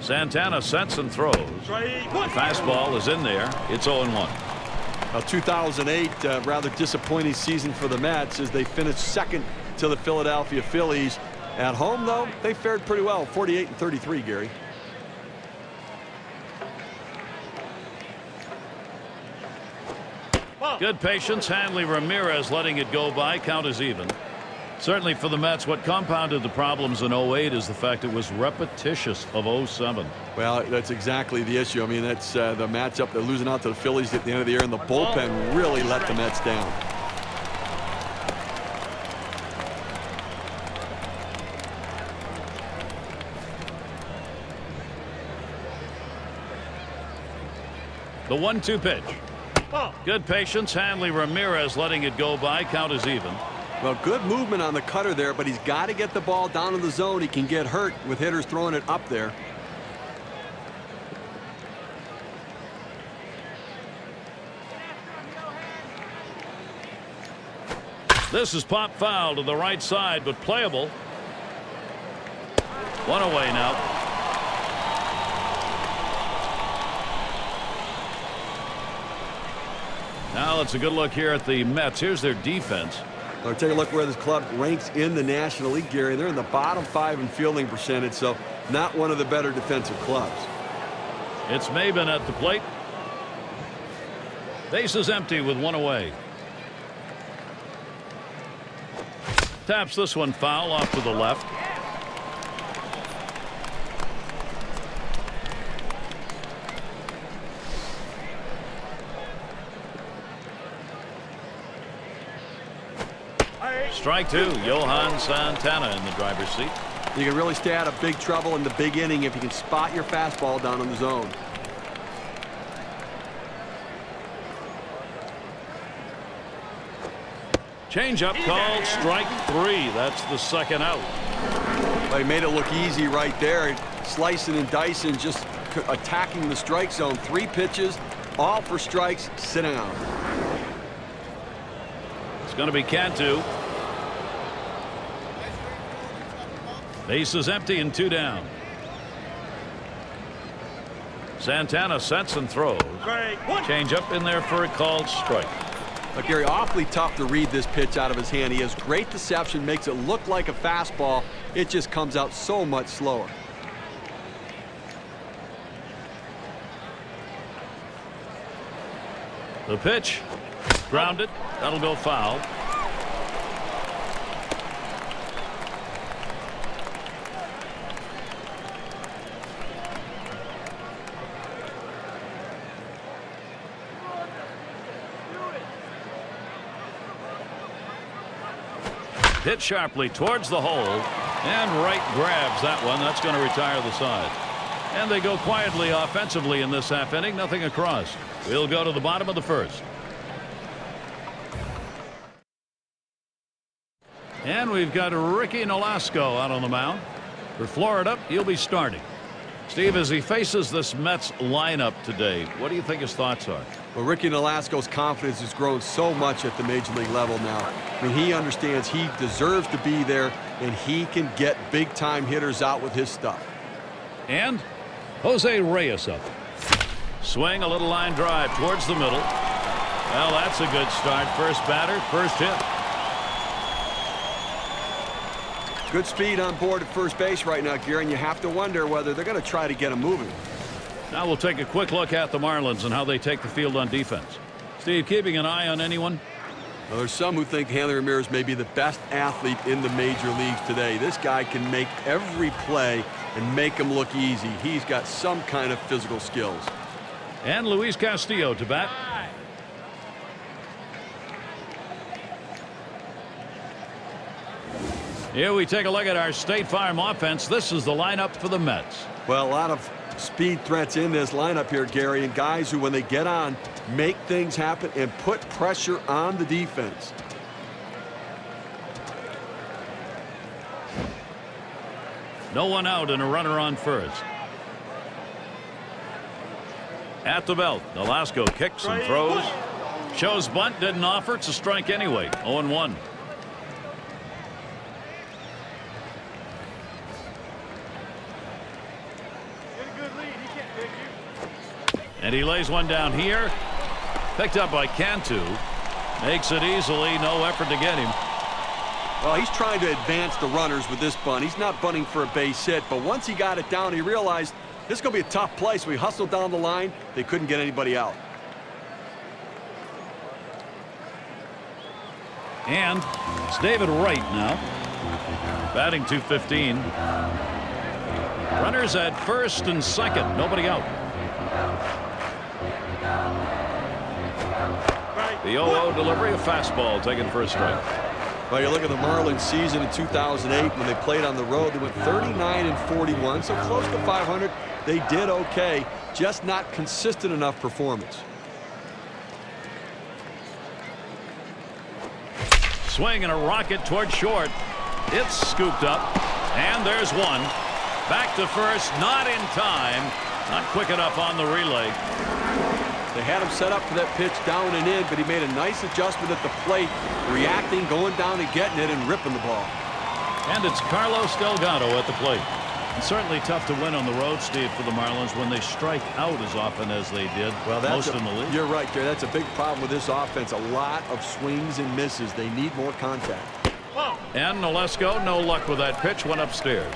Santana sets and throws. Fastball is in there. It's 0-1. A 2008 rather disappointing season for the Mets as they finished second to the Philadelphia Phillies. At home, though, they fared pretty well, 48-33, Gary. Good patience. Hanley Ramirez letting it go by. Count is even. Certainly for the Mets, what compounded the problems in 08 is the fact it was repetitious of 07. Well, that's exactly the issue. I mean, that's the matchup. They're losing out to the Phillies at the end of the year, and the bullpen really let the Mets down. The 1-2 pitch. Good patience. Hanley Ramirez letting it go by. Count is even. Well, good movement on the cutter there, but he's got to get the ball down in the zone. He can get hurt with hitters throwing it up there. This is pop foul to the right side, but playable. One away now. Now let's a good look here at the Mets. Here's their defense. Now take a look where this club ranks in the National League, Gary. They're in the bottom 5 in fielding percentage, so not one of the better defensive clubs. It's Maben at the plate. Base is empty with one away. Taps this one foul off to the left. Strike two. Johan Santana in the driver's seat. You can really stay out of big trouble in the big inning if you can spot your fastball down in the zone. Changeup called strike three. That's the second out. They made it look easy right there. Slicing and dicing, just attacking the strike zone. 3 pitches, all for strikes. Sit down. It's going to be Cantu. Base is empty and 2 down. Santana sets and throws. Change up in there for a called strike. But Gary, awfully tough to read this pitch out of his hand. He has great deception, makes it look like a fastball. It just comes out so much slower. The pitch. Grounded. That'll go foul. Hit sharply towards the hole, and right grabs that one. That's going to retire the side. And they go quietly offensively in this half inning. Nothing across. We'll go to the bottom of the first. And we've got Ricky Nolasco out on the mound. For Florida, he'll be starting. Steve, as he faces this Mets lineup today, what do you think his thoughts are? Well, Ricky Nolasco's confidence has grown so much at the major league level now. I mean, he understands he deserves to be there, and he can get big-time hitters out with his stuff. And Jose Reyes up. Swing, a little line drive towards the middle. Well, that's a good start. First batter, first hit. Good speed on board at first base right now, Gary, and you have to wonder whether they're going to try to get him moving. Now we'll take a quick look at the Marlins and how they take the field on defense. Steve, keeping an eye on anyone? Well, there's some who think Hanley Ramirez may be the best athlete in the major leagues today. This guy can make every play and make him look easy. He's got some kind of physical skills. And Luis Castillo to bat. Here we take a look at our State Farm offense. This is the lineup for the Mets. Well, a lot of speed threats in this lineup here, Gary, and guys who, when they get on, make things happen and put pressure on the defense. No one out and a runner on first. At the belt, Nolasco kicks and throws. Shows bunt, didn't offer. It's a strike anyway. 0-1. And he lays one down here. Picked up by Cantu. Makes it easily. No effort to get him. Well, he's trying to advance the runners with this bunt. He's not bunting for a base hit, but once he got it down, he realized this is going to be a tough play, so he hustled down the line. They couldn't get anybody out. And it's David Wright now. Batting .215. Runners at first and second. Nobody out. The 0-0 delivery, a fastball taken for a strike. Well, you look at the Marlins season in 2008 when they played on the road. They went 39-41, so close to 500. They did okay, just not consistent enough performance. Swing and a rocket toward short. It's scooped up, and there's one. Back to first, not in time. Not quick enough on the relay. They had him set up for that pitch down and in, but he made a nice adjustment at the plate, reacting, going down and getting it, and ripping the ball. And it's Carlos Delgado at the plate. It's certainly tough to win on the road, Steve, for the Marlins when they strike out as often as they did. Well, most in the league. You're right, Gary. That's a big problem with this offense. A lot of swings and misses. They need more contact. And Nolesko, no luck with that pitch, went upstairs.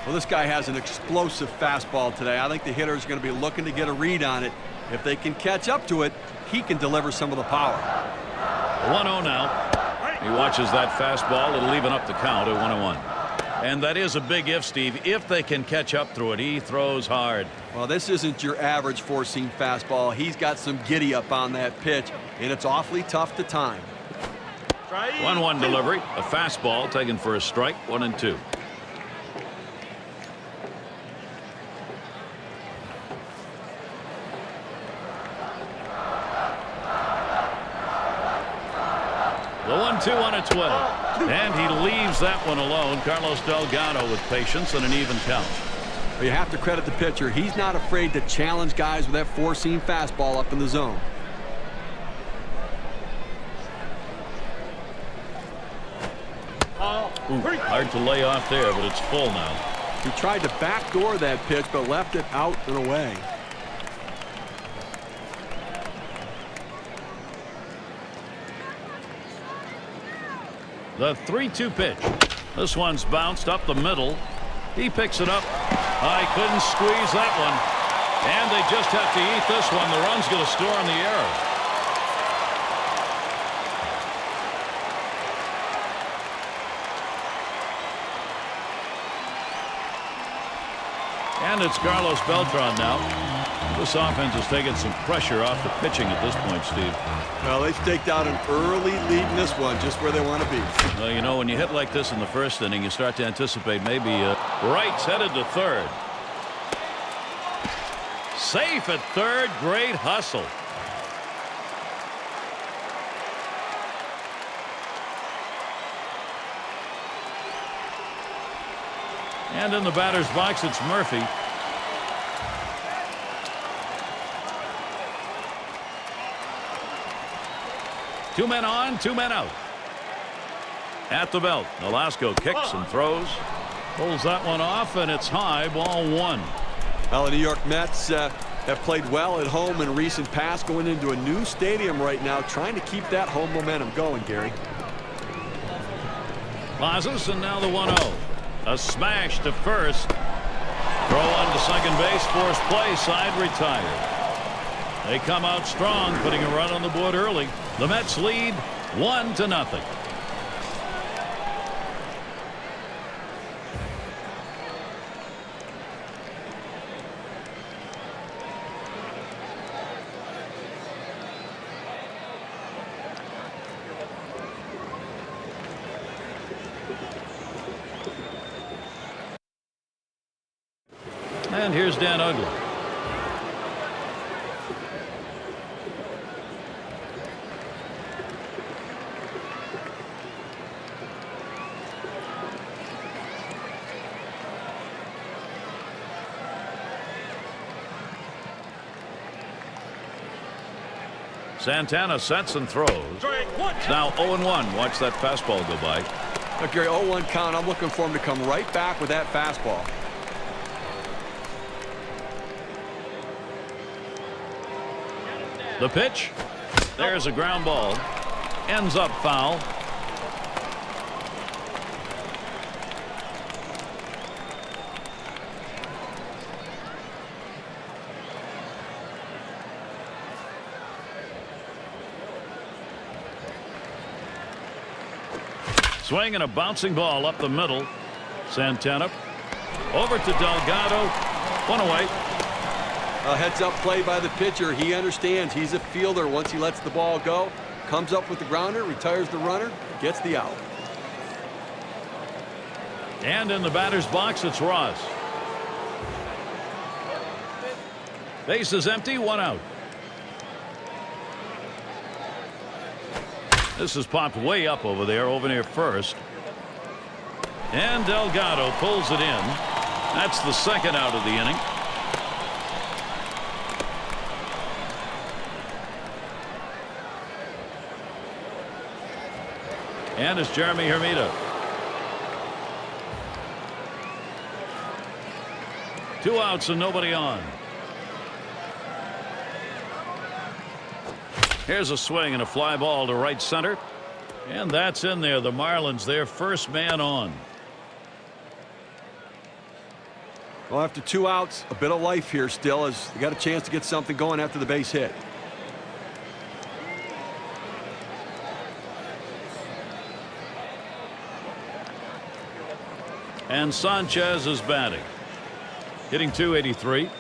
Well, this guy has an explosive fastball today. I think the hitter is going to be looking to get a read on it. If they can catch up to it, he can deliver some of the power. 1-0 now. He watches that fastball. It'll even up the count at 1-1. And that is a big if, Steve. If they can catch up through it, he throws hard. Well, this isn't your average four-seam fastball. He's got some giddy up on that pitch, and it's awfully tough to time. 1-1 delivery. A fastball taken for a strike. 1-2. The 1-2 on its way. And he leaves that one alone. Carlos Delgado with patience and an even count. Well, you have to credit the pitcher. He's not afraid to challenge guys with that four-seam fastball up in the zone. Ooh, hard to lay off there, but it's full now. He tried to backdoor that pitch, but left it out and away. The 3-2 pitch. This one's bounced up the middle. He picks it up. I couldn't squeeze that one. And they just have to eat this one. The run's going to score in the error. And it's Carlos Beltran now. This offense has taken some pressure off the pitching at this point, Steve. Well, they've staked out an early lead in this one, just where they want to be. Well, you know, when you hit like this in the first inning, you start to anticipate maybe Wright's headed to third. Safe at third. Great hustle. And in the batter's box, it's Murphy. Two men on, two men out. At the belt, Nolesko kicks and throws. Pulls that one off, and it's high, ball one. Well, the New York Mets have played well at home in recent past, going into a new stadium right now, trying to keep that home momentum going, Gary. Pazos, and now the 1-0. A smash to first. Throw on to second base, force play, side retired. They come out strong, putting a run on the board early. The Mets lead 1-0. And here's Dan Uggla. Santana sets and throws. It's now 0-1. Watch that fastball go by. Look, Gary, 0-1 count. I'm looking for him to come right back with that fastball. The pitch. There's a ground ball. Ends up foul. Swing and a bouncing ball up the middle. Santana over to Delgado. One away. A heads-up play by the pitcher. He understands he's a fielder. Once he lets the ball go, comes up with the grounder, retires the runner, gets the out. And in the batter's box, it's Ross. Base is empty, one out. This is popped way up over there, over near first. And Delgado pulls it in. That's the second out of the inning. And it's Jeremy Hermida. 2 outs and nobody on. Here's a swing and a fly ball to right center. And that's in there. The Marlins, their first man on. Well, after 2 outs, a bit of life here still as they got a chance to get something going after the base hit. And Sanchez is batting. Hitting .283.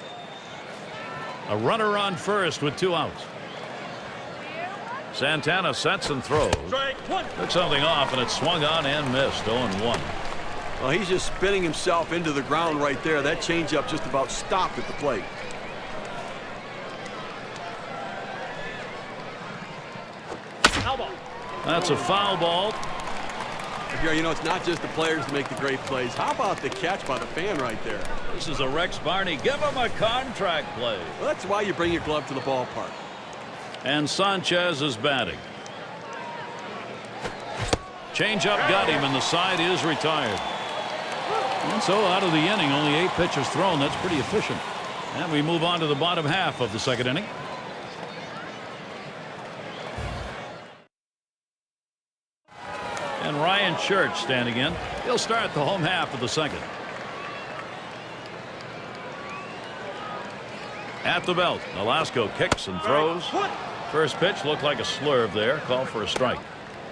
A runner on first with 2 outs. Santana sets and throws. Took something off, and it swung on and missed. 0-1. Well, he's just spinning himself into the ground right there. That changeup just about stopped at the plate. That's a foul ball. Here, you know, it's not just the players that make the great plays. How about the catch by the fan right there? This is a Rex Barney. Give him a contract play. Well, that's why you bring your glove to the ballpark. And Sanchez is batting. Changeup got him, and the side is retired. And so out of the inning, only 8 pitches thrown. That's pretty efficient. And we move on to the bottom half of the second inning. And Ryan Church standing in. He'll start the home half of the second. At the belt, Nolasco kicks and throws. First pitch looked like a slurve there. Call for a strike.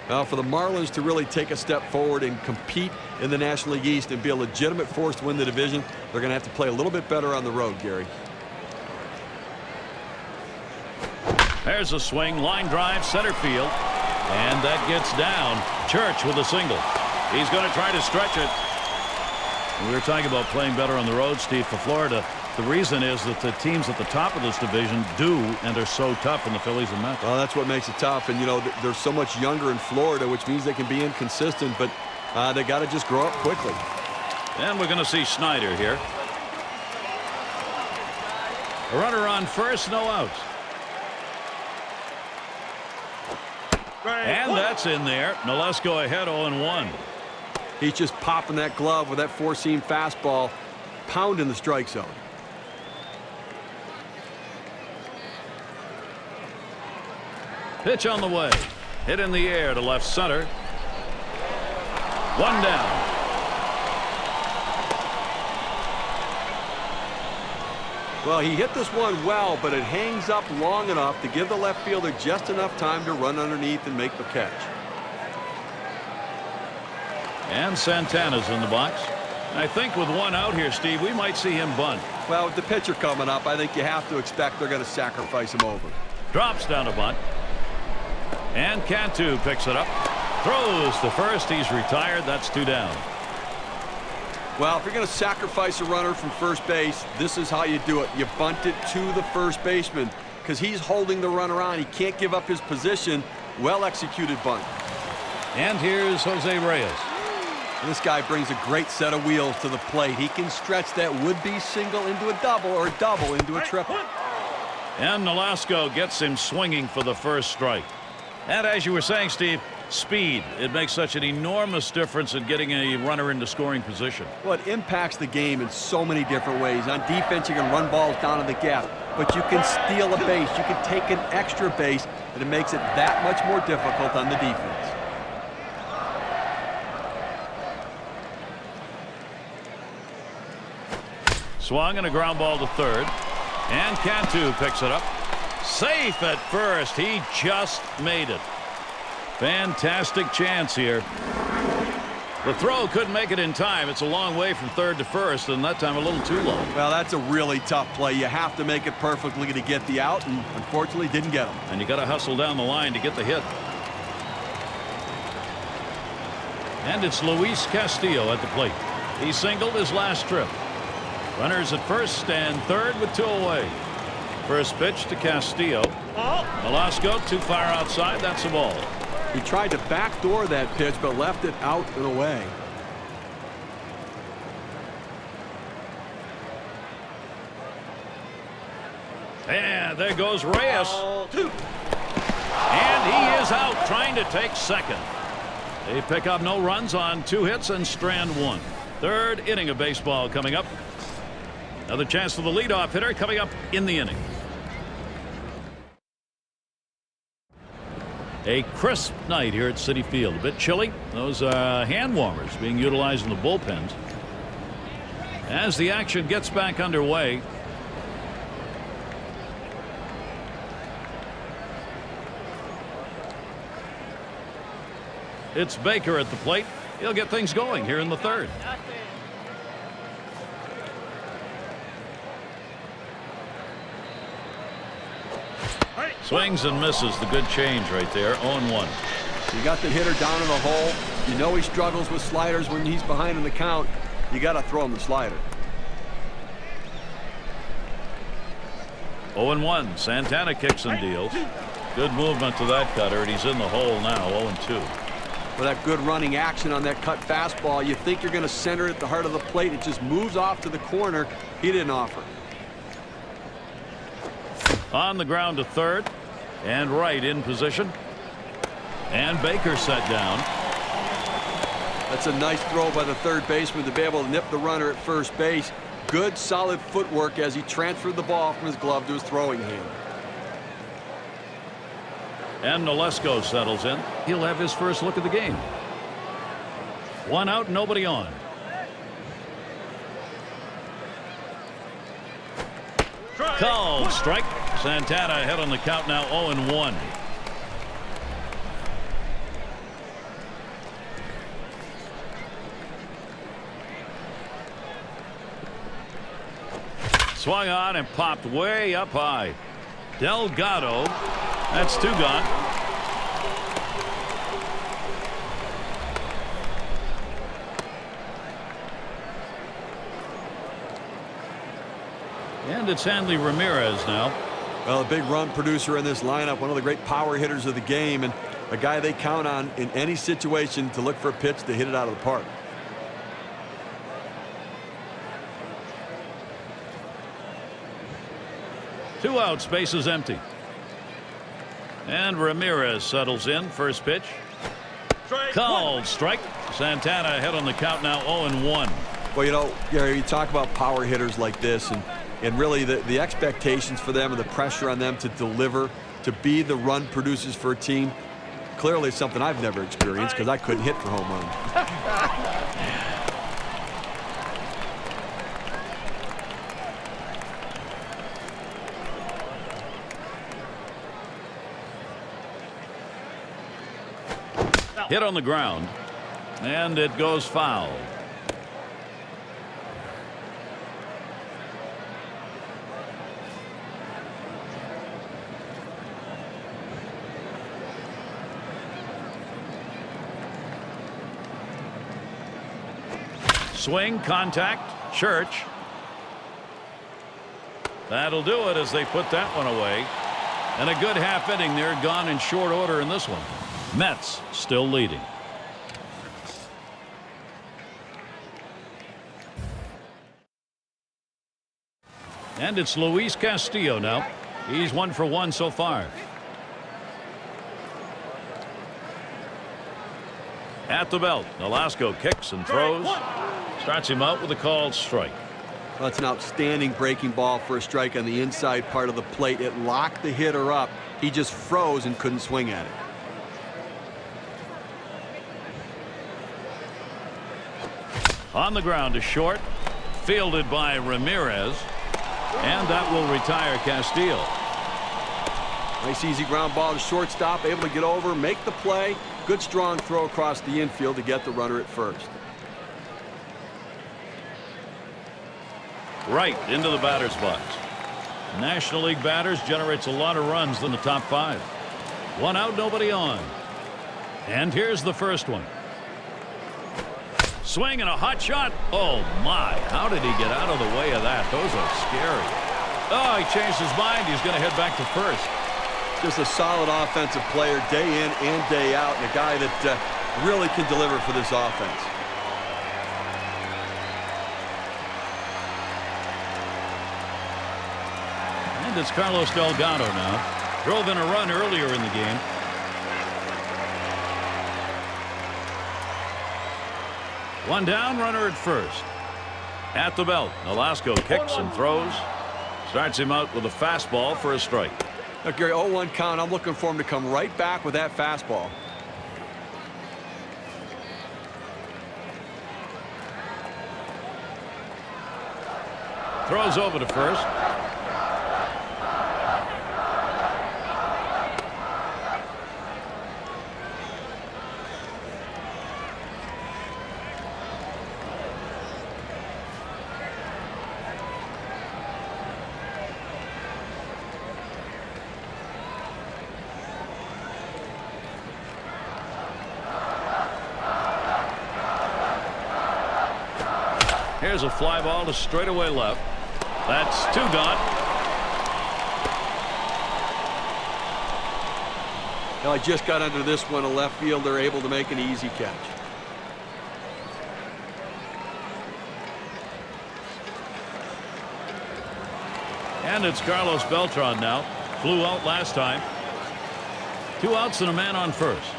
Now, for the Marlins to really take a step forward and compete in the National League East and be a legitimate force to win the division, they're going to have to play a little bit better on the road, Gary. There's a swing, line drive, center field. And that gets down. Church with a single. He's going to try to stretch it. We were talking about playing better on the road, Steve, for Florida. The reason is that the teams at the top of this division do and are so tough in the Phillies and Mets. Well, that's what makes it tough. And, you know, they're so much younger in Florida, which means they can be inconsistent, but they got to just grow up quickly. And we're going to see Snyder here. A runner on first, no outs. And that's in there. Nolasco ahead 0-1. He's just popping that glove with that four-seam fastball, pounding the strike zone. Pitch on the way. Hit in the air to left center. 1 down. Well, he hit this one well, but it hangs up long enough to give the left fielder just enough time to run underneath and make the catch. And Santana's in the box. I think with 1 out here, Steve, we might see him bunt. Well, with the pitcher coming up, I think you have to expect they're going to sacrifice him over. Drops down to bunt. And Cantu picks it up. Throws to first. He's retired. That's 2 down. Well, if you're going to sacrifice a runner from first base, this is how you do it. You bunt it to the first baseman because he's holding the runner on. He can't give up his position. Well-executed bunt. And here's Jose Reyes. This guy brings a great set of wheels to the plate. He can stretch that would-be single into a double or a double into a triple. And Nolasco gets him swinging for the first strike. And as you were saying, Steve, speed. It makes such an enormous difference in getting a runner into scoring position. Well, it impacts the game in so many different ways. On defense, you can run balls down in the gap. but you can steal a base. You can take an extra base, and it makes it that much more difficult on the defense. Swung and a ground ball to third. And Cantu picks it up. Safe at first. He just made it. Fantastic chance here. The throw couldn't make it in time. It's a long way from third to first, and that time a little too long. Well, that's a really tough play. You have to make it perfectly to get the out, and unfortunately didn't get him. And you got to hustle down the line to get the hit. And it's Luis Castillo at the plate. He singled his last trip. Runners at first and third with 2 away. First pitch to Castillo. Velasco too far outside. That's a ball. He tried to backdoor that pitch, but left it out and away. And there goes Reyes. And he is out trying to take second. They pick up no runs on 2 hits and strand 1. Third inning of baseball coming up. Another chance for the leadoff hitter coming up in the inning. A crisp night here at Citi Field. A bit chilly. Those hand warmers being utilized in the bullpens. As the action gets back underway. It's Baker at the plate. He'll get things going here in the third. Swings and misses. The good change right there. 0-1. You got the hitter down in the hole. You know he struggles with sliders when he's behind in the count. You got to throw him the slider. 0-1. Santana kicks and deals. Good movement to that cutter, and he's in the hole now. 0-2. For that good running action on that cut fastball, you think you're going to center it at the heart of the plate. It just moves off to the corner. He didn't offer. On the ground to third. And right in position. And Baker set down. That's a nice throw by the third baseman to be able to nip the runner at first base. Good solid footwork as he transferred the ball from his glove to his throwing hand. And Nolesko settles in. He'll have his first look at the game. 1 out, nobody on. Called strike. Santana ahead on the count now. 0-1. Swung on and popped way up high. Delgado. That's 2 gone. And it's Hanley Ramirez now. Well, a big run producer in this lineup, one of the great power hitters of the game, and a guy they count on in any situation to look for a pitch to hit it out of the park. Two outs, bases empty. And Ramirez settles in. First pitch. Called strike. Santana ahead on the count now. 0-1. Well, you know, Gary, you talk about power hitters like this, and really the expectations for them and the pressure on them to deliver, to be the run producers for a team. Clearly it's something I've never experienced because I couldn't hit for home run. Hit on the ground, and it goes foul. Swing, contact, Church. That'll do it as they put that one away. And a good half inning there, gone in short order in this one. Mets still leading. And it's Luis Castillo now. He's 1 for 1 so far. At the belt, Nolesko kicks and throws. Starts him out with a called strike. Well, that's an outstanding breaking ball for a strike on the inside part of the plate. It locked the hitter up. He just froze and couldn't swing at it. On the ground to short, fielded by Ramirez, and that will retire Castillo. Nice easy ground ball to shortstop, able to get over, make the play. Good strong throw across the infield to get the runner at first. Right into the batter's box. National League batters generates a lot of runs in the top 5. 1 out, nobody on. And here's the first one. Swing and a hot shot. Oh my, how did he get out of the way of that? Those are scary. Oh, he changed his mind. He's going to head back to first. Just a solid offensive player day in and day out, and a guy that really can deliver for this offense. And it's Carlos Delgado now. Drove in a run earlier in the game. One down, runner at first. At the belt, Nolasco kicks and throws. Starts him out with a fastball for a strike. Now, Gary, 0-1 count. I'm looking for him to come right back with that fastball. Throws over to first. Here's a fly ball to straightaway left. That's 2 gone. Now, I just got under this one. A left fielder able to make an easy catch. And it's Carlos Beltran now. Flew out last time. 2 outs and a man on first.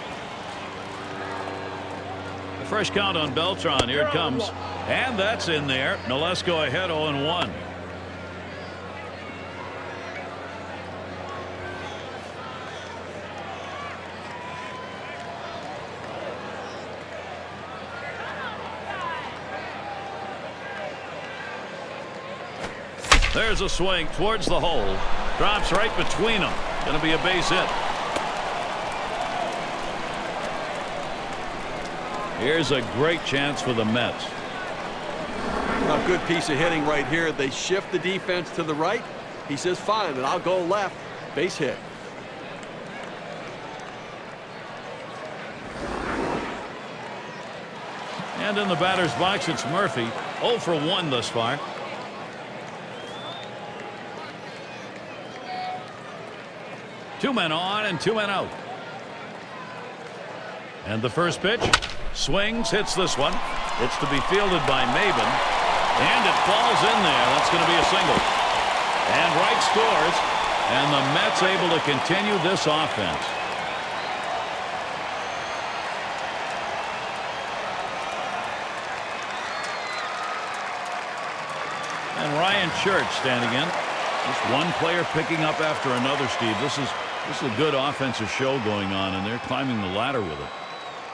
A fresh count on Beltran. Here it comes. And that's in there. Nolasco ahead 0-1. There's a swing towards the hole. Drops right between them. Going to be a base hit. Here's a great chance for the Mets. A good piece of hitting right here. They shift the defense to the right. He says, fine, and I'll go left. Base hit. And in the batter's box, it's Murphy. 0 for 1 thus far. Two men on and 2 men out. And the first pitch. Swings, hits this one. It's to be fielded by Maben. And it falls in there. That's going to be a single. And Wright scores. And the Mets able to continue this offense. And Ryan Church standing in. Just one player picking up after another, Steve. This is a good offensive show going on, and they're climbing the ladder with it.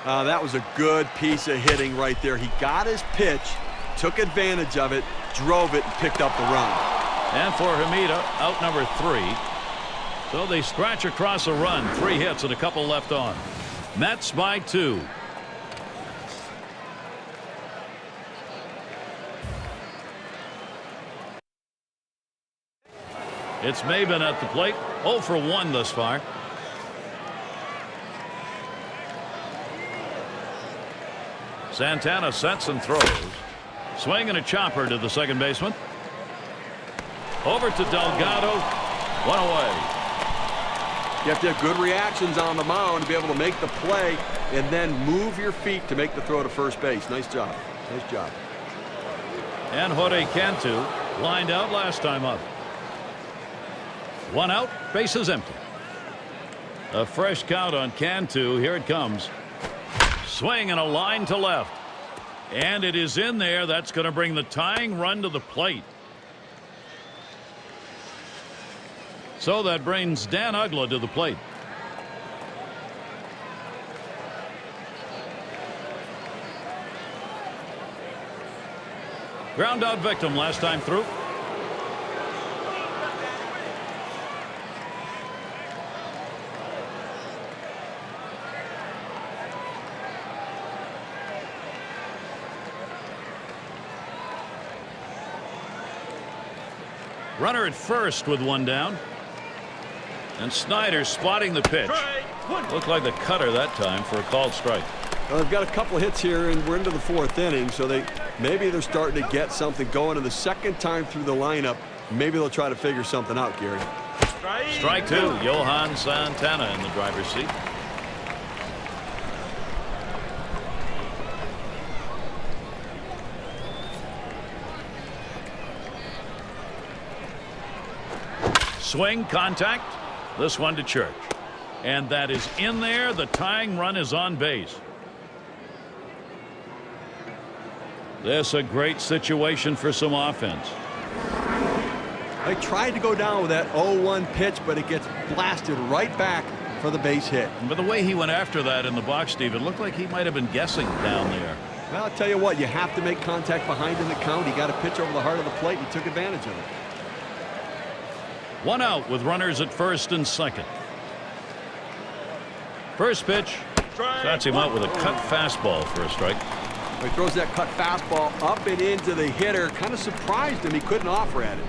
That was a good piece of hitting right there. He got his pitch, took advantage of it, drove it, and picked up the run. And for Hamida, out number 3. So they scratch across a run. 3 hits and a couple left on. Mets by 2. It's Maben at the plate. 0 for 1 thus far. Santana sets and throws. Swing and a chopper to the second baseman. Over to Delgado. 1 away. You have to have good reactions on the mound to be able to make the play and then move your feet to make the throw to first base. Nice job. Nice job. And Jorge Cantu lined out last time up. 1 out, bases empty. A fresh count on Cantu. Here it comes. Swing and a line to left. And it is in there. That's going to bring the tying run to the plate. So that brings Dan Uggla to the plate. Ground out victim last time through. Runner at first with one down. And Snyder spotting the pitch. Looked like the cutter that time for a called strike. Well, they've got a couple of hits here, and we're into the 4th inning, so maybe they're starting to get something going. And the second time through the lineup, maybe they'll try to figure something out, Gary. Strike two. Johan Santana in the driver's seat. Swing, contact. This one to Church. And that is in there. The tying run is on base. This a great situation for some offense. They tried to go down with that 0-1 pitch, but it gets blasted right back for the base hit. But the way he went after that in the box, Steve, it looked like he might have been guessing down there. Well, I'll tell you what, you have to make contact behind in the count. He got a pitch over the heart of the plate, and he took advantage of it. One out with runners at first and second. First pitch. Starts him out with a cut fastball for a strike. He throws that cut fastball up and into the hitter. Kind of surprised him. He couldn't offer at it.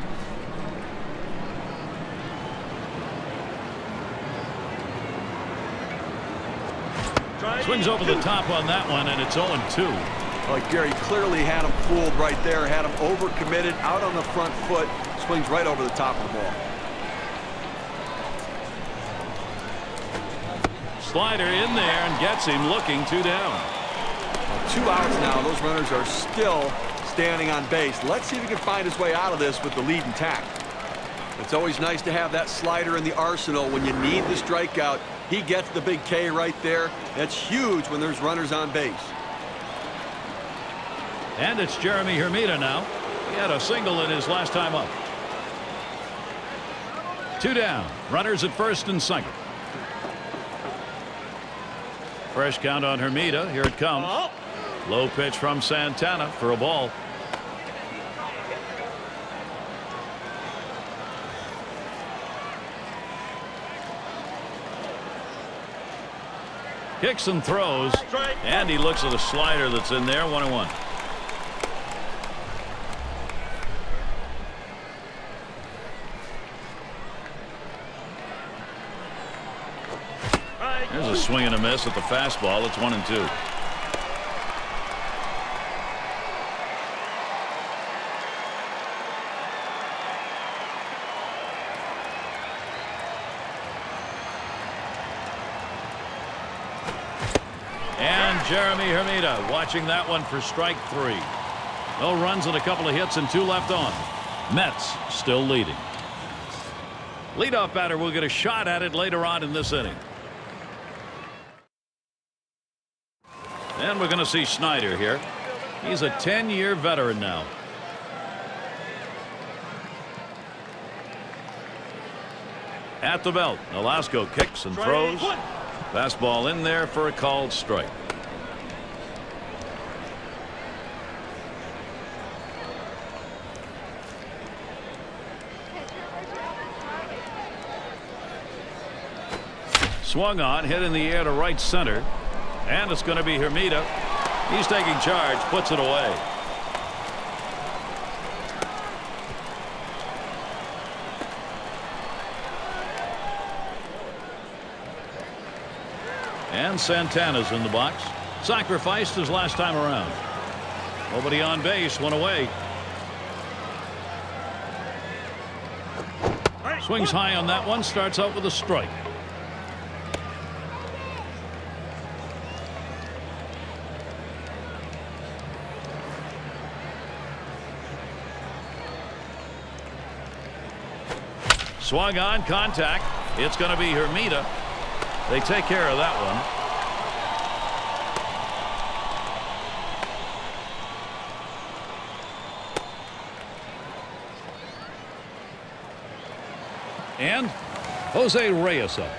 Swings over the top on that one, and it's 0-2. Like Gary clearly had him fooled right there. Had him overcommitted, out on the front foot. Swings right over the top of the ball. Slider in there and gets him looking 2 down. 2 outs now. Those runners are still standing on base. Let's see if he can find his way out of this with the lead intact. It's always nice to have that slider in the arsenal when you need the strikeout. He gets the big K right there. That's huge when there's runners on base. And it's Jeremy Hermida now. He had a single in his last time up. 2 down. Runners at first and second. Fresh count on Hermida. Here it comes. Low pitch from Santana for a ball. Kicks and throws. And he looks at the slider that's in there. 1-1. There's a swing and a miss at the fastball. It's 1-2. And Jeremy Hermida watching that one for strike 3. No runs and a couple of hits and 2 left on. Mets still leading. Leadoff batter will get a shot at it later on in this inning. And we're going to see Snyder here. He's a 10-year veteran now. At the belt, Nolasco kicks and throws. Fastball in there for a called strike. Swung on, hit in the air to right center. And it's going to be Hermida. He's taking charge, puts it away. And Santana's in the box. Sacrificed his last time around. Nobody on base, one away. Swings high on that one, starts out with a strike. Swung on, contact. It's going to be Hermida. They take care of that one. And Jose Reyes up.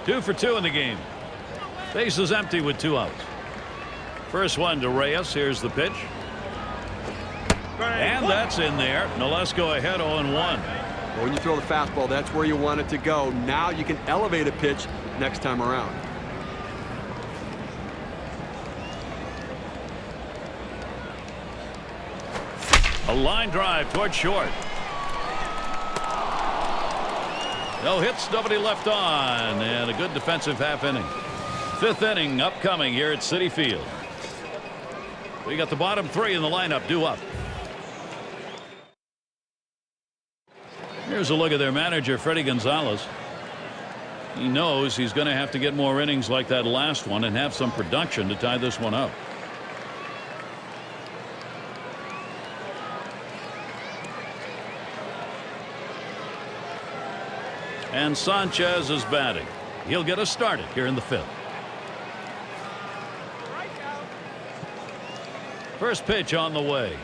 2 for 2 in the game. Base is empty with 2 outs. First one to Reyes. Here's the pitch. And that's in there. Nolesko ahead 0-1. Well, when you throw the fastball, that's where you want it to go. Now you can elevate a pitch next time around. A line drive toward short. No hits, nobody left on, and a good defensive half inning. 5th inning upcoming here at Citi Field. We got the bottom 3 in the lineup due up. Here's a look at their manager, Freddie Gonzalez. He knows he's going to have to get more innings like that last one and have some production to tie this one up. And Sanchez is batting. He'll get us started here in the 5th. First pitch on the way.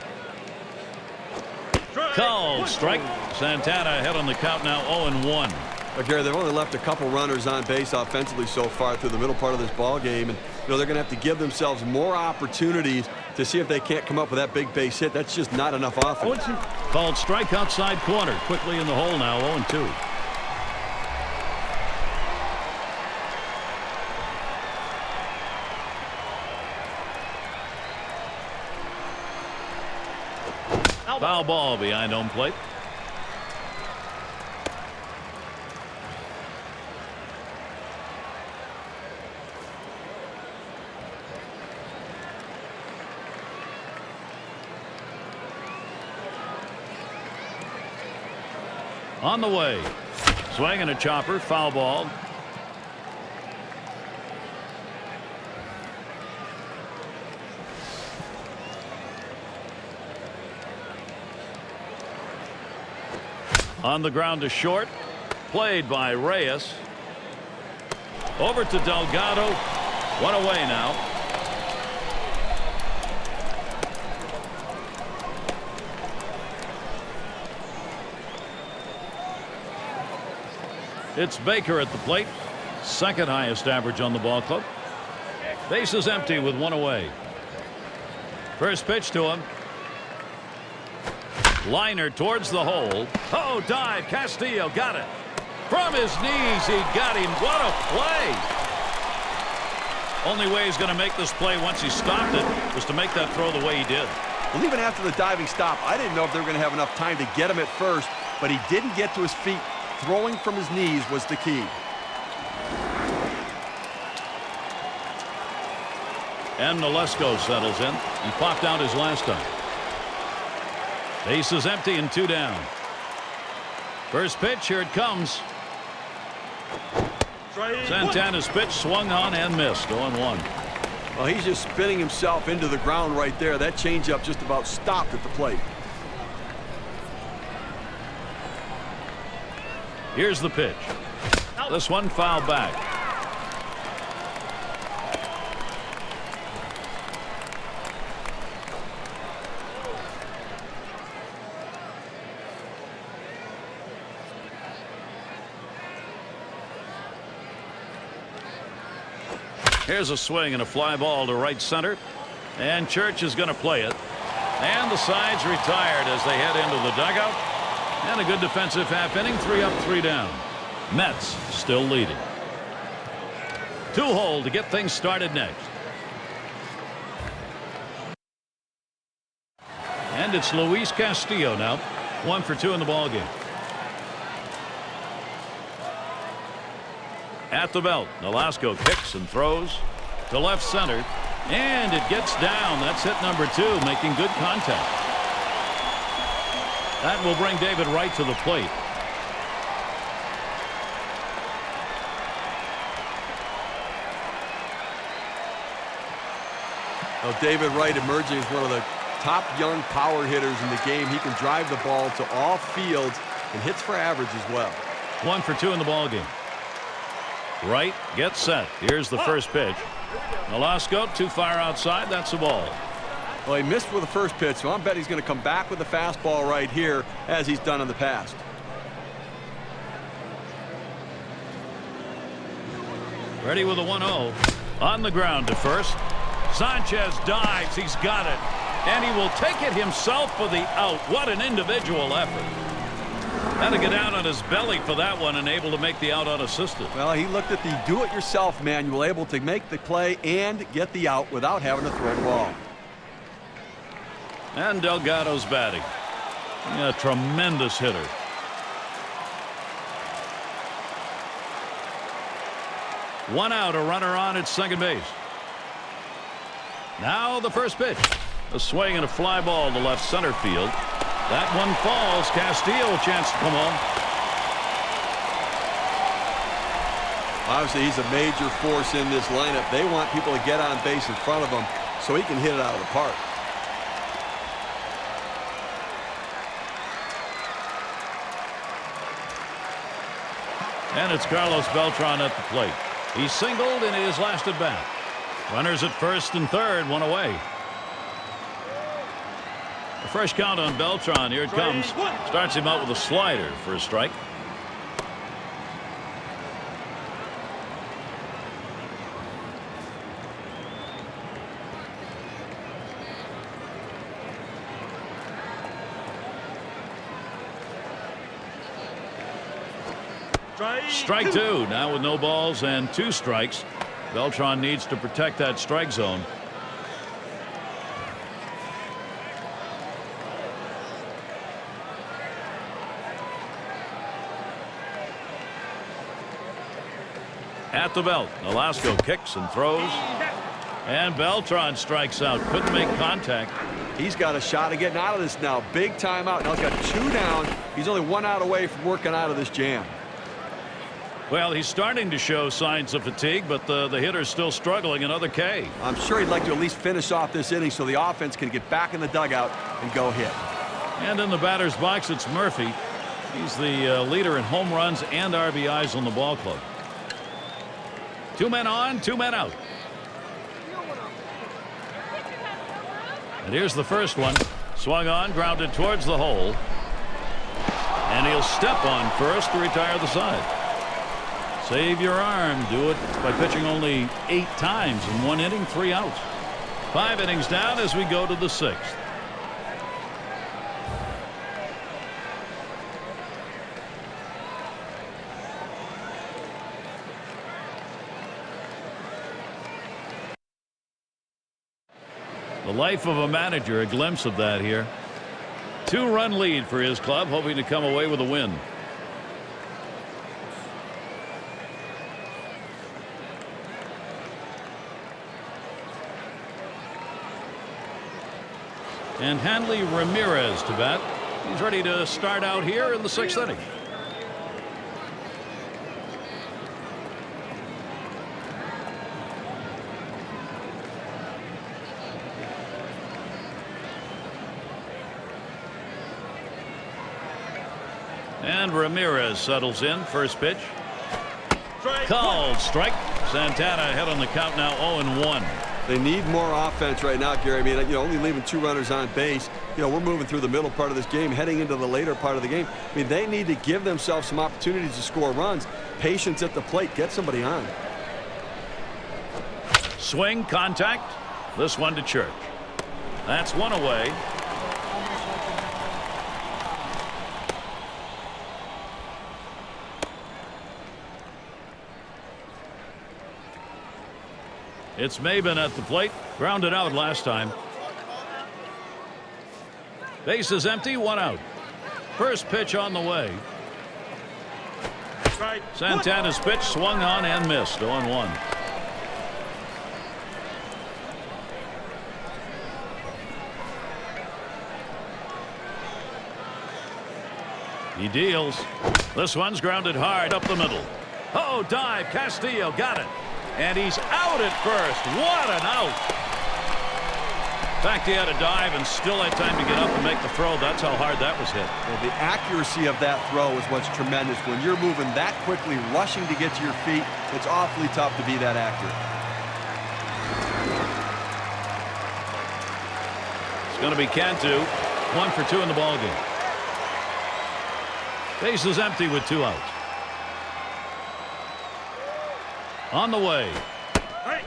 Called strike. Santana ahead on the count now 0-1. Gary, they've only left a couple runners on base offensively so far through the middle part of this ball game, and they're going to have to give themselves more opportunities to see if they can't come up with that big base hit. That's just not enough offense. Called strike outside corner. Quickly in the hole now 0-2. Foul ball behind home plate. On the way. Swinging a chopper. Foul ball. On the ground to short. Played by Reyes. Over to Delgado. 1 away now. It's Baker at the plate. 2nd highest average on the ball club. Base is empty with 1 away. First pitch to him. Liner towards the hole. Oh, dive. Castillo got it. From his knees, he got him. What a play. Only way he's going to make this play once he stopped it was to make that throw the way he did. Well, even after the diving stop, I didn't know if they were going to have enough time to get him at first, but he didn't get to his feet. Throwing from his knees was the key. And Nolesko settles in. He popped out his last time. Base is empty and 2 down. First pitch, here it comes. Santana's pitch swung on and missed. 0-1. Well, he's just spinning himself into the ground right there. That changeup just about stopped at the plate. Here's the pitch. This one foul back. Here's a swing and a fly ball to right center. And Church is going to play it. And the side's retired as they head into the dugout. And a good defensive half inning. 3 up, 3 down. Mets still leading. 2 hole to get things started next. And it's Luis Castillo now. 1 for 2 in the ball game. At the belt, Nolesko kicks and throws to left center. And it gets down. That's hit number 2, making good contact. That will bring David Wright to the plate. Well, David Wright emerging as one of the top young power hitters in the game. He can drive the ball to all fields and hits for average as well. 1 for 2 in the ball game. Wright gets set. Here's the first pitch. Nolesko too far outside. That's a ball. Well, he missed with the first pitch, so I bet he's going to come back with the fastball right here, as he's done in the past. Ready with a 1-0. On the ground to first. Sanchez dives. He's got it. And he will take it himself for the out. What an individual effort. Had to get down on his belly for that one and able to make the out unassisted. Well, he looked at the do-it-yourself manual, able to make the play and get the out without having to throw the ball. And Delgado's batting. A tremendous hitter. One out, a runner on at second base. Now the first pitch. A swing and a fly ball to left center field. That one falls. Castillo a chance to come home. Obviously, he's a major force in this lineup. They want people to get on base in front of him so he can hit it out of the park. And it's Carlos Beltran at the plate. He singled in his last at bat. Runners at first and third, one away. A fresh count on Beltran. Here it comes. Starts him out with a slider for a strike. Strike two. Now with no balls and 2 strikes. Beltran needs to protect that strike zone. At the belt, Nolasco kicks and throws. And Beltran strikes out. Couldn't make contact. He's got a shot at getting out of this now. Big time out. Now he's got 2 down. He's only 1 out away from working out of this jam. Well, he's starting to show signs of fatigue, but the hitter's still struggling. Another K. I'm sure he'd like to at least finish off this inning so the offense can get back in the dugout and go hit. And in the batter's box, it's Murphy. He's the leader in home runs and RBIs on the ball club. 2 men on, 2 men out. And here's the first one. Swung on, grounded towards the hole. And he'll step on first to retire the side. Save your arm. Do it by pitching only 8 times in 1 inning, 3 outs. 5 innings down as we go to the 6th. The life of a manager, a glimpse of that here. 2-run lead for his club, hoping to come away with a win. And Hanley Ramirez to bat. He's ready to start out here in the 6th inning. And Ramirez settles in. First pitch. Called strike. Santana ahead on the count now 0-1. They need more offense right now, Gary. I mean, only leaving 2 runners on base. We're moving through the middle part of this game, heading into the later part of the game. I mean, they need to give themselves some opportunities to score runs. Patience at the plate. Get somebody on. Swing, contact. This one to Church. That's 1 away. It's Maben at the plate. Grounded out last time. Base is empty. 1 out. First pitch on the way. Santana's pitch swung on and missed. 0-1. He deals. This one's grounded hard up the middle. Oh, dive. Castillo got it. And he's out at first. What an out. In fact, he had a dive and still had time to get up and make the throw. That's how hard that was hit. Well, the accuracy of that throw is what's tremendous. When you're moving that quickly, rushing to get to your feet, it's awfully tough to be that accurate. It's going to be Cantu. 1 for 2 in the ballgame. Base is empty with 2 outs. On the way.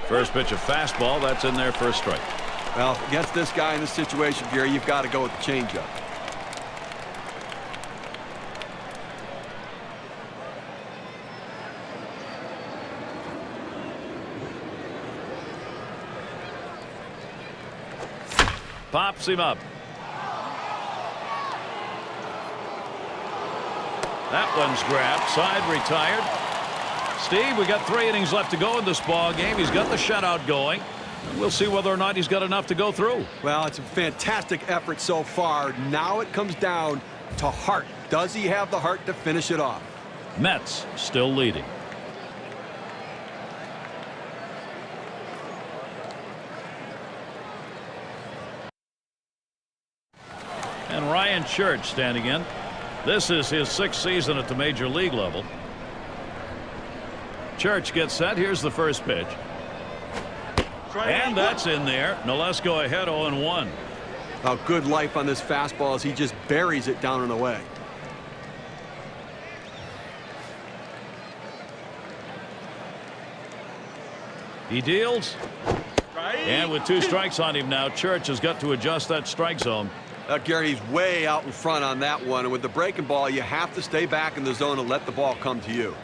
First pitch, a fastball. That's in there for a strike. Well, against this guy in this situation, Gary, you've got to go with the changeup. Pops him up. That one's grabbed. Side retired. Steve, we got 3 innings left to go in this ball game. He's got the shutout going. We'll see whether or not he's got enough to go through. Well, it's a fantastic effort so far. Now it comes down to heart. Does he have the heart to finish it off? Mets still leading. And Ryan Church standing in. This is his 6th season at the major league level. Church gets set. Here's the first pitch. And that's in there. Nolesko ahead 0-1. Oh, good life on this fastball as he just buries it down and away. He deals. And with 2 strikes on him now, Church has got to adjust that strike zone. Gary, he's way out in front on that one. And with the breaking ball, you have to stay back in the zone and let the ball come to you.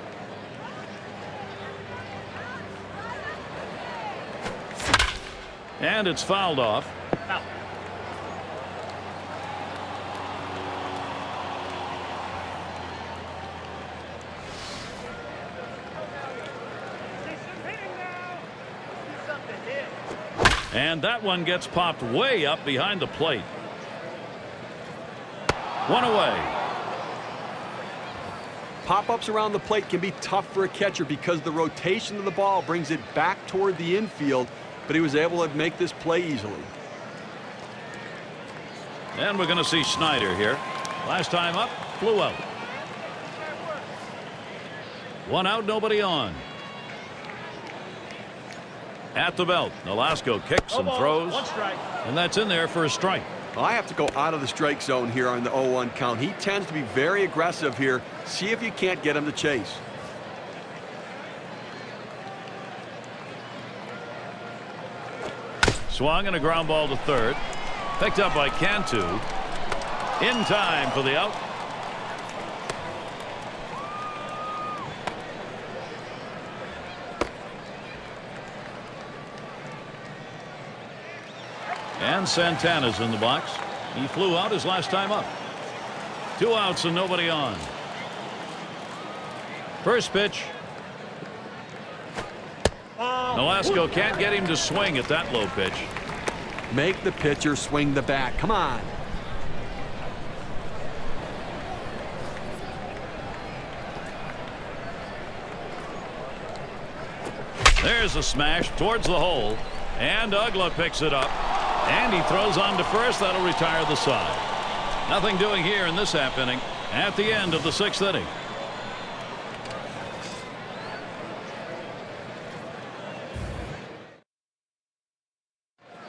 And it's fouled off. And that one gets popped way up behind the plate. 1 away. Pop-ups around the plate can be tough for a catcher because the rotation of the ball brings it back toward the infield, but he was able to make this play easily. And we're going to see Snyder here. Last time up, flew out. 1 out, nobody on. At the belt, Nolesko kicks and throws, and that's in there for a strike. Well, I have to go out of the strike zone here on the 0-1 count. He tends to be very aggressive here. See if you can't get him to chase. Swung and a ground ball to third. Picked up by Cantu. In time for the out. And Santana's in the box. He flew out his last time up. 2 outs and nobody on. First pitch. Nolesko can't get him to swing at that low pitch. Make the pitcher swing the bat. Come on. There's a smash towards the hole. And Ugla picks it up. And he throws on to first. That'll retire the side. Nothing doing here in this half inning at the end of the 6th inning.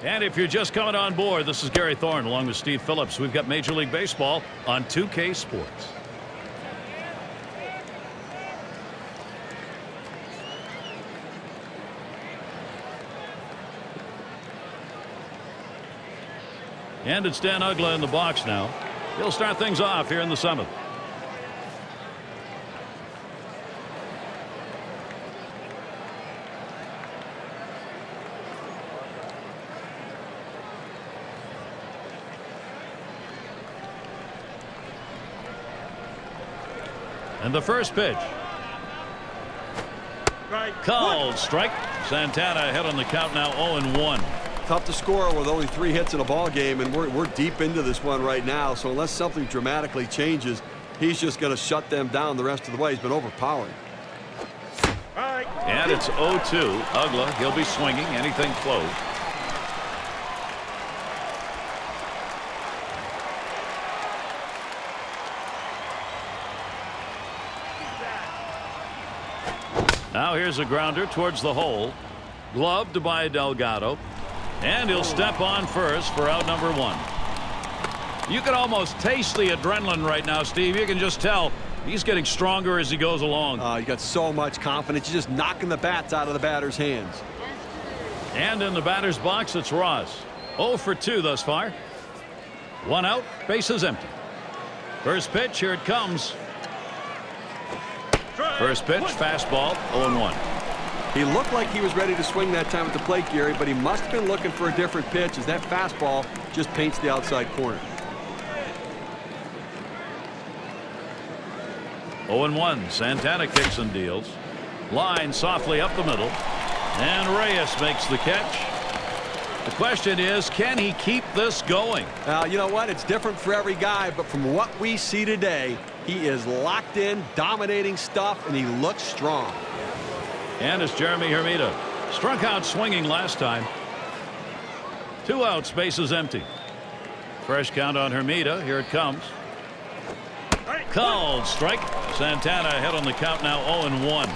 And if you're just coming on board, this is Gary Thorne along with Steve Phillips. We've got Major League Baseball on 2K Sports. And it's Dan Ugla in the box now. He'll start things off here in the 7th. And the first pitch. Called strike. Santana ahead on the count now 0-1. Tough to score with only 3 hits in a ball game, and we're deep into this one right now. So unless something dramatically changes, he's just going to shut them down the rest of the way. He's been overpowering. And it's 0-2. Ugla, he'll be swinging anything close. Now here's a grounder towards the hole. Gloved by Delgado. And he'll step on first for out number 1. You can almost taste the adrenaline right now, Steve. You can just tell He's getting stronger as he goes along. You got so much confidence. You're just knocking the bats out of the batter's hands. And in the batter's box, it's Ross. 0 for 2 thus far. 1 out, bases empty. First pitch, here it comes. First pitch, fastball, 0-1. He looked like he was ready to swing that time at the plate, Gary, but he must have been looking for a different pitch as that fastball just paints the outside corner. 0-1. Santana kicks and deals. Line softly up the middle. And Reyes makes the catch. The question is, can he keep this going? You know what? It's different for every guy, but from what we see today, he is locked in, dominating stuff, and he looks strong. And it's Jeremy Hermida. Struck out swinging last time. 2 outs, bases empty. Fresh count on Hermida. Here it comes. Called strike. Santana ahead on the count now, 0-1.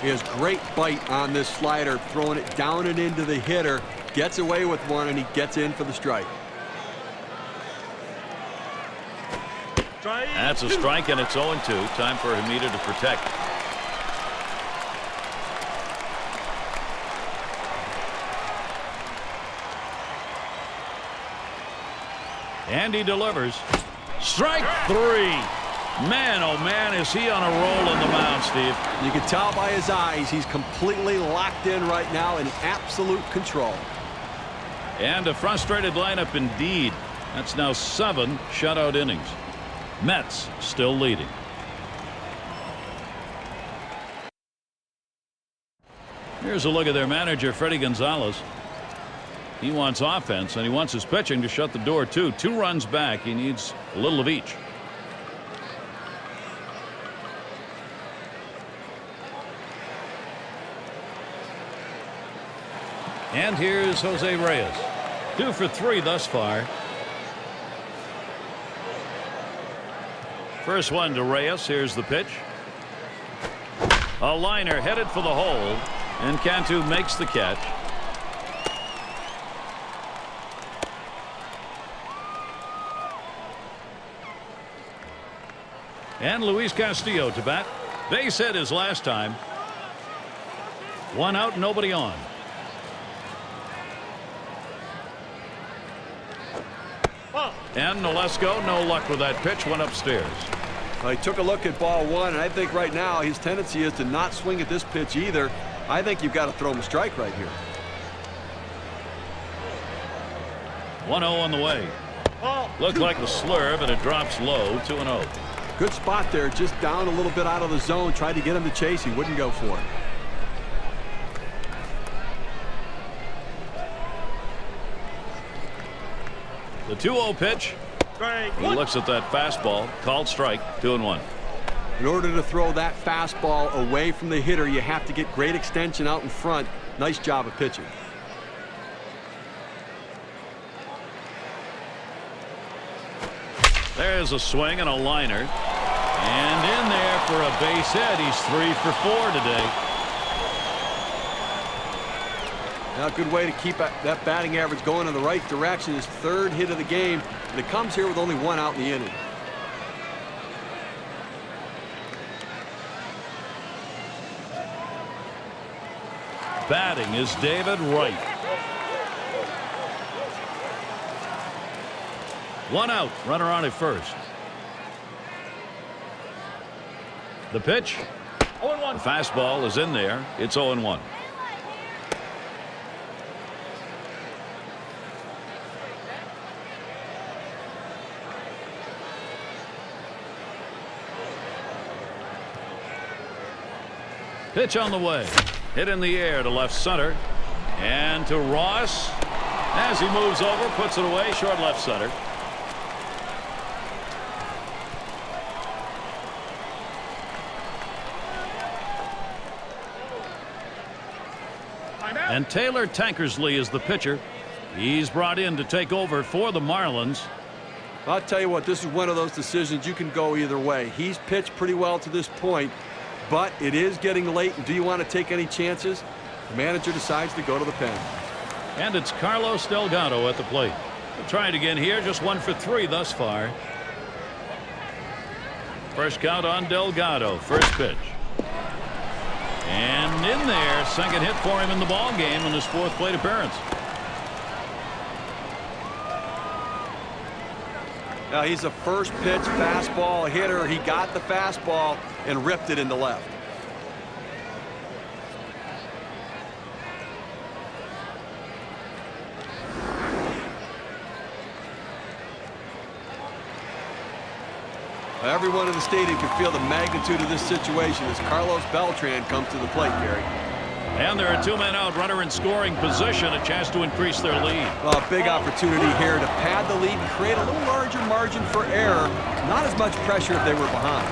He has great bite on this slider, throwing it down and into the hitter. Gets away with one, and he gets in for the strike. That's a strike, and it's 0-2. Time for Hermida to protect. And he delivers. Strike 3. Man, oh man, is he on a roll in the mound, Steve. You can tell by his eyes he's completely locked in right now, in absolute control. And a frustrated lineup indeed. That's now 7 shutout innings. Mets still leading. Here's a look at their manager, Freddie Gonzalez. He wants offense, and he wants his pitching to shut the door, too. 2 runs back. He needs a little of each. And here's Jose Reyes. 2 for 3 thus far. First one to Reyes. Here's the pitch. A liner headed for the hole, and Cantu makes the catch. And Luis Castillo to bat. Base hit his last time. 1 out, nobody on. And Nolesko, no luck with that pitch, went upstairs. He took a look at ball 1, and I think right now his tendency is to not swing at this pitch either. I think you've got to throw him a strike right here. 1-0 on the way. Looked like the slurve, and it drops low. 2-0. Good spot there, just down a little bit out of the zone. Tried to get him to chase. He wouldn't go for it. The 2-0 pitch. He looks at that fastball. Called strike. 2-1. In order to throw that fastball away from the hitter, you have to get great extension out in front. Nice job of pitching. There's a swing and a liner. And in there for a base hit. He's 3 for 4 today. Now, a good way to keep that batting average going in the right direction. His 3rd hit of the game, and it comes here with only 1 out in the inning. Batting is David Wright. 1 out, runner on at first. The pitch. The fastball is in there. It's 0-1. Pitch on the way. Hit in the air to left center. And to Ross. As he moves over, puts it away, short left center. And Taylor Tankersley is the pitcher. He's brought in to take over for the Marlins. I'll tell you what, this is one of those decisions you can go either way. He's pitched pretty well to this point, but it is getting late. Do you want to take any chances? The manager decides to go to the pen. And it's Carlos Delgado at the plate. We'll try it again here. Just 1 for 3 thus far. First count on Delgado. First pitch. And in there, second hit for him in the ball game in his fourth plate appearance. Now he's a first pitch fastball hitter. He got the fastball and ripped it into left. Everyone in the stadium can feel the magnitude of this situation as Carlos Beltran comes to the plate, Gary. And there are two men out, runner in scoring position, a chance to increase their lead. Well, a big opportunity here to pad the lead and create a little larger margin for error. Not as much pressure if they were behind.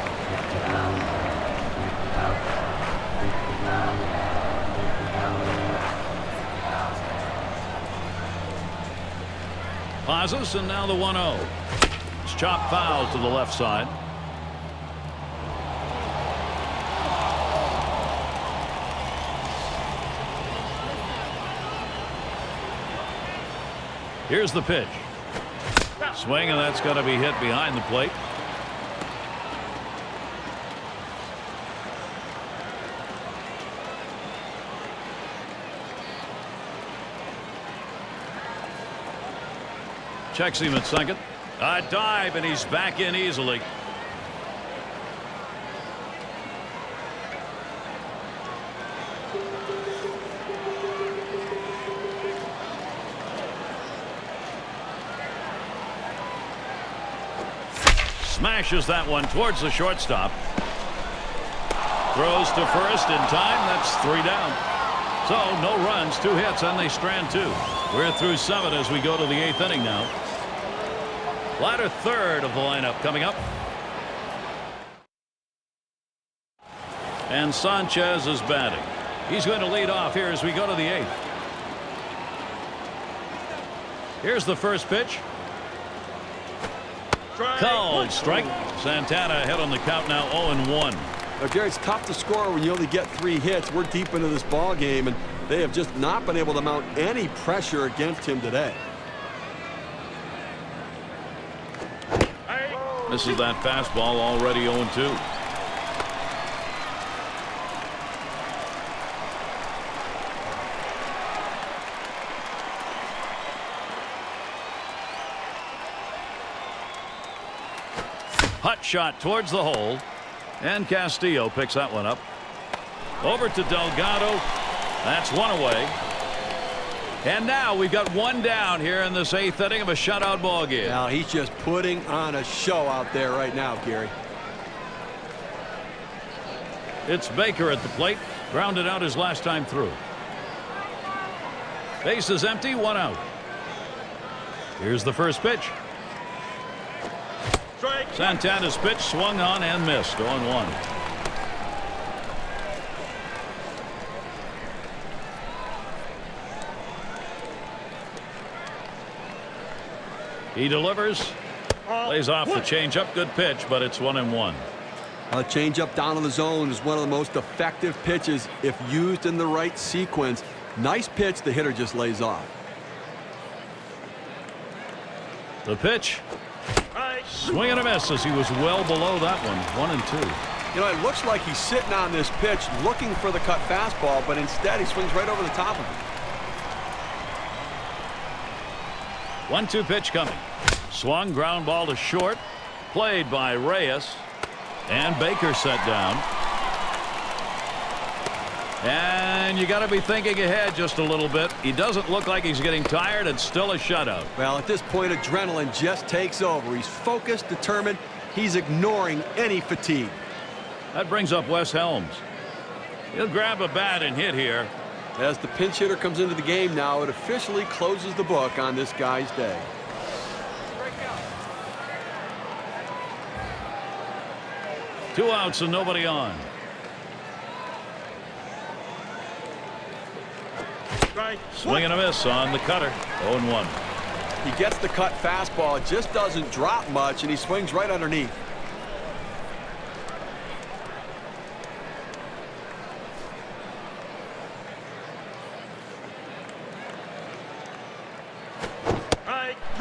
Pauses, and now the 1-0. It's chopped foul to the left side. Here's the pitch. Swing, and that's going to be hit behind the plate. Checks him at second. A dive, and he's back in easily. Smashes that one towards the shortstop. Throws to first in time. That's 3 down. So no runs, 2 hits, and they strand 2. We're through 7 as we go to the 8th inning now. Latter third of the lineup coming up. And Sanchez is batting. He's going to lead off here as we go to the 8th. Here's the first pitch. Called strike. Santana ahead on the count now, 0-1. Now, Gary, it's tough to score when you only get 3 hits. We're deep into this ball game, and they have just not been able to mount any pressure against him today. This is that fastball, already 0-2. Hot shot towards the hole, and Castillo picks that one up. Over to Delgado. That's 1 away. And now we've got 1 down here in this 8th inning of a shutout ball game. Now he's just putting on a show out there right now, Gary. It's Baker at the plate. Grounded out his last time through. Base is empty, 1 out. Here's the first pitch. Santana's pitch swung on and missed. 0-1. He delivers. Lays off the changeup. Good pitch, but it's 1-1. A changeup down in the zone is one of the most effective pitches if used in the right sequence. Nice pitch. The hitter just lays off. The pitch. Swing and a miss as he was well below that one. 1-2. You know, it looks like he's sitting on this pitch looking for the cut fastball, but instead he swings right over the top of it. 1-2 pitch coming. Swung, ground ball to short. Played by Reyes. And Baker set down. And you got to be thinking ahead just a little bit. He doesn't look like he's getting tired. It's still a shutout. Well, at this point, adrenaline just takes over. He's focused, determined. He's ignoring any fatigue. That brings up Wes Helms. He'll grab a bat and hit here. As the pinch hitter comes into the game now, it officially closes the book on this guy's day. Two outs and nobody on. Swing and a miss on the cutter. 0-1. He gets the cut fastball. It just doesn't drop much, and he swings right underneath.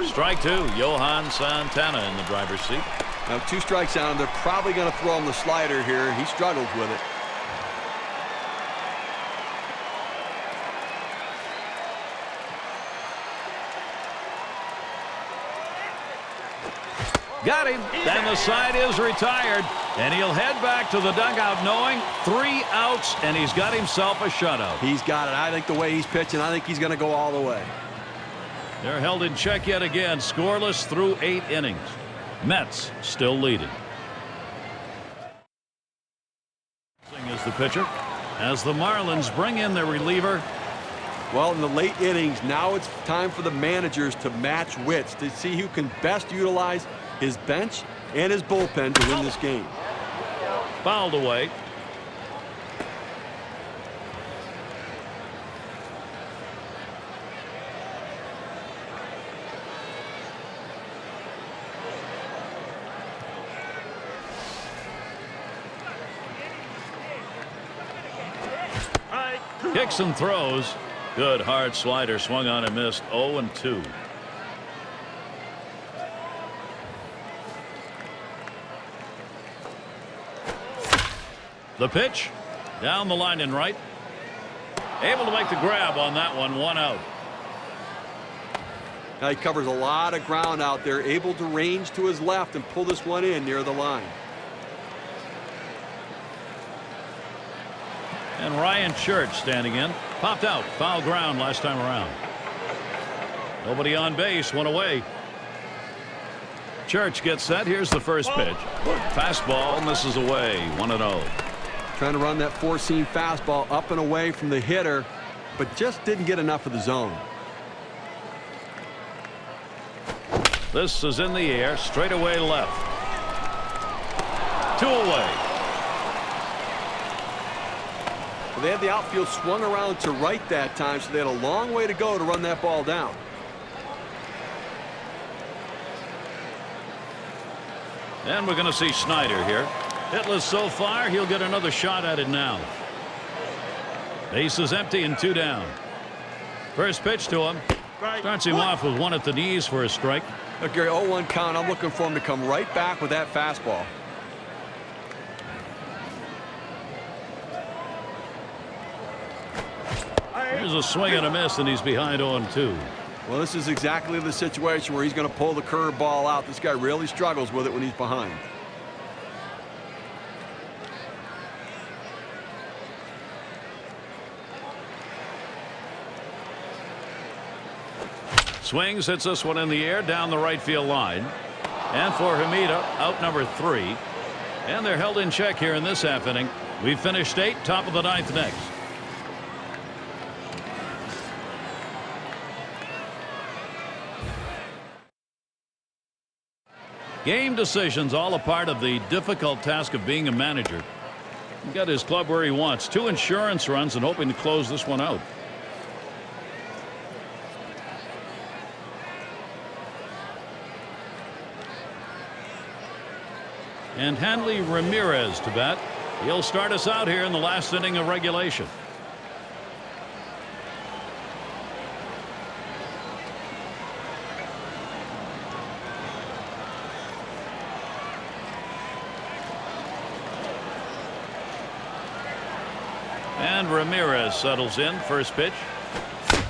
Strike 2. Johan Santana in the driver's seat. Now 2 strikes on him. They're probably going to throw him the slider here. He struggles with it. Got him. Then the side is retired. And he'll head back to the dugout knowing 3 outs, and he's got himself a shutout. He's got it. I think the way he's pitching, I think he's going to go all the way. They're held in check yet again. Scoreless through 8 innings. Mets still leading. Is the pitcher as the Marlins bring in their reliever. Well, in the late innings, now it's time for the managers to match wits to see who can best utilize his bench and his bullpen to win this game. Fouled away. Kicks and throws. Good hard slider swung on and missed. 0-2. The pitch down the line and right. Able to make the grab on that one. 1 out. Now he covers a lot of ground out there, able to range to his left and pull this one in near the line. And Ryan Church standing in. Popped out. Foul ground last time around. Nobody on base. 1 away. Church gets set. Here's the first pitch. Fastball misses away. 1-0. Trying to run that 4-seam fastball up and away from the hitter, but just didn't get enough of the zone. This is in the air. Straight away left. 2 away. They had the outfield swung around to right that time, so they had a long way to go to run that ball down. And we're going to see Snyder here. Hitless so far. He'll get another shot at it now. Base is empty and 2 down. First pitch to him. Starts him off with 1 at the knees for a strike. Look, Gary, 0-1 count. I'm looking for him to come right back with that fastball. Here's a swing and a miss, and he's behind 0-2. Well, this is exactly the situation where he's going to pull the curveball out. This guy really struggles with it when he's behind. Swings, hits this one in the air down the right field line. And for Hamida, out number 3. And they're held in check here in this half inning. We've finished 8, top of the 9th next. Game decisions, all a part of the difficult task of being a manager. He got his club where he wants. 2 insurance runs and hoping to close this one out. And Hanley Ramirez to bat. He'll start us out here in the last inning of regulation. And Ramirez settles in. First pitch.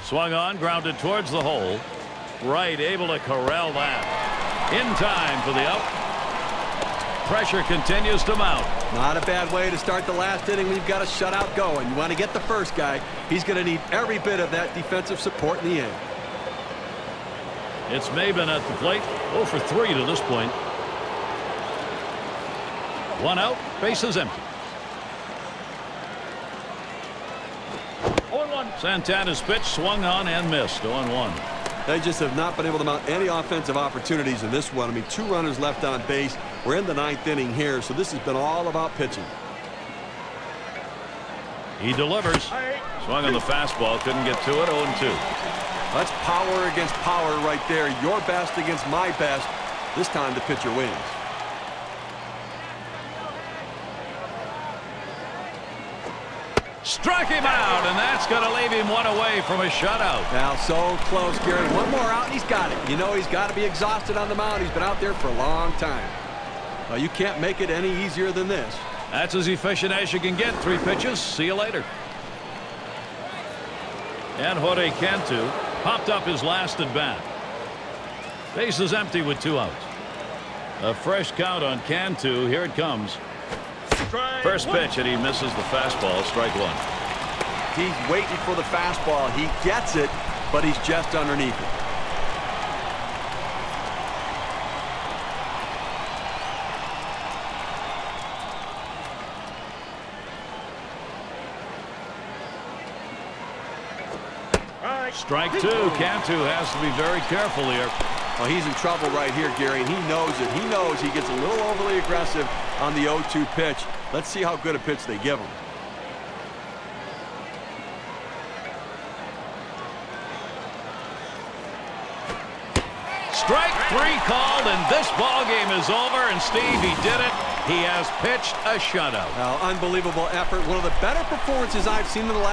Swung on, grounded towards the hole. Right, able to corral that. In time for the out. Pressure continues to mount. Not a bad way to start the last inning when you've got a shutout going. You want to get the first guy. He's going to need every bit of that defensive support in the end. It's Maben at the plate. 0 for 3 to this point. 1 out. Base is empty. Santana's pitch swung on and missed. 0-1. They just have not been able to mount any offensive opportunities in this one. I mean, 2 runners left on base. We're in the 9th inning here, so this has been all about pitching. He delivers. Swung on the fastball. Couldn't get to it. 0-2. That's power against power right there. Your best against my best. This time the pitcher wins. Struck him out, and that's going to leave him 1 away from a shutout. Now, so close, Gary. 1 more out, and he's got it. You know he's got to be exhausted on the mound. He's been out there for a long time. You can't make it any easier than this. That's as efficient as you can get. 3 pitches. See you later. And Jorge Cantu popped up his last at bat. Base is empty with 2 outs. A fresh count on Cantu. Here it comes. First pitch, and he misses the fastball. Strike 1. He's waiting for the fastball. He gets it, but he's just underneath it. Strike 2. Cantu has to be very careful here. Well, he's in trouble right here, Gary, and he knows it. He knows he gets a little overly aggressive on the 0-2 pitch. Let's see how good a pitch they give him. Strike 3 called, and this ball game is over. And Steve, he did it. He has pitched a shutout. Unbelievable effort. One of the better performances I've seen in the last